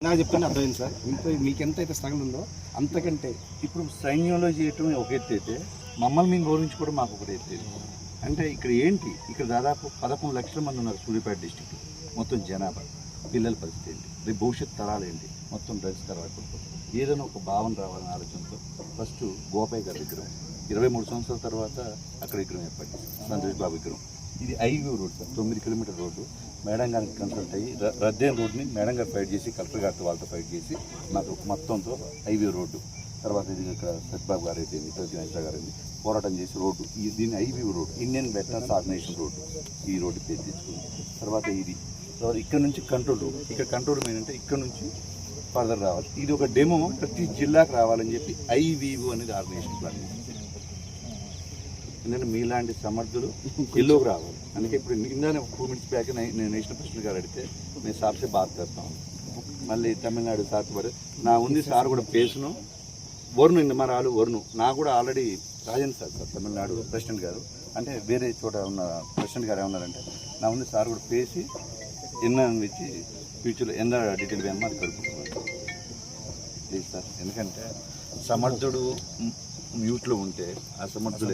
నాకు చెప్తాను అర్థమైంది సార్. మీకు ఎంత అయితే స్ట్రగుల్ ఉందో అంతకంటే ఇప్పుడు సైన్యంలో చేయటం ఒక ఎత్తు అయితే మమ్మల్ని మేము గౌరవించుకోవడం మాకు ఒకటి ఎత్తు. అంటే ఇక్కడ ఏంటి, ఇక్కడ దాదాపు 11 లక్షల మంది ఉన్నారు సూర్యాపేట డిస్టిక్. మొత్తం జనాభా, పిల్లల పరిస్థితి ఏంటి, రేపు భవిష్యత్ తరాలు ఏంటి, మొత్తం డ్రగ్స్ తర్వాత ఏదైనా ఒక భావన రావాలనే ఆలోచనతో ఫస్ట్ గోపాయ్ గారి విగ్రహం 23 సంవత్సరాల తర్వాత అక్కడ విగ్రహం ఏర్పాటు సంతోష్ బాబు విగ్రహం. ఇది ఐవ్యూ road sir, 9 kilometre road. Madam గారికి కన్సల్ట్ అయ్యి రద్దేన్ రోడ్ని మేడం గారు ఫైట్ చేసి కలెక్టర్ గారితో వాళ్ళతో ఫైట్ చేసి మాకు మొత్తంతో ఐవ్యూ రోడ్డు, తర్వాత ఇది ఇక్కడ సత్యబాబు గారు అయితే గణేష్ గారు పోరాటం చేసి రోడ్డు, దీన్ని ఐవ్యూ road, Indian veterans organisation road, ఈ రోడ్డు పేరు తెచ్చుకుంది. తర్వాత ఇది తర్వాత ఇక్కడ నుంచి కంట్రోల్ రూమ్, ఇక్కడ కంట్రోల్ రూమ్ ఏంటంటే ఇక్కడ నుంచి ఫర్దర్ రావాలి. ఇది ఒక డెమో ప్రతి జిల్లాకు రావాలని చెప్పి ఐవీఓ అనేది ఆర్గనైజేషన్ ప్లాన్ చేసింది. ఎందుకంటే మీలాంటి సమర్థులు ఎల్లోకి రావాలి. అందుకే ఇప్పుడు ఇందానే 2 మినిట్స్ బ్యాక్ నేను నేషనల్ ప్రెసిడెంట్ గారు అడిగితే నేను సార్సే బాత్ చేస్తాం, మళ్ళీ తమిళనాడు సార్ పడి నా ఉంది సార్ కూడా పేసును వరుణు ఇంత మరి వాళ్ళు వరుణు నాకు కూడా already Rajan sir Tamil Nadu president గారు, అంటే వేరే చోట ఉన్న ప్రెసిడెంట్ గారు ఏమన్నారంటే నా ఉంది సార్ కూడా పేసి ఎన్న ఇచ్చి ఫ్యూచర్లో ఎంత డీటెయిల్ వేయమో అది కడుపుకుంటున్నాను ప్లీజ్ సార్. ఎందుకంటే సమర్థుడు మ్యూట్లో ఉంటే అసమర్థులే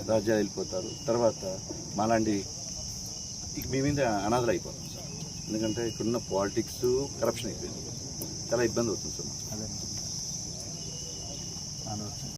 రాజ్యాలు వెళ్ళిపోతారు. తర్వాత మాలాంటి మీ మీద అనాథలు అయిపోతాం సార్. ఎందుకంటే ఇక్కడున్న పాలిటిక్స్ కరప్షన్ అయిపోయింది, చాలా ఇబ్బంది అవుతుంది సార్.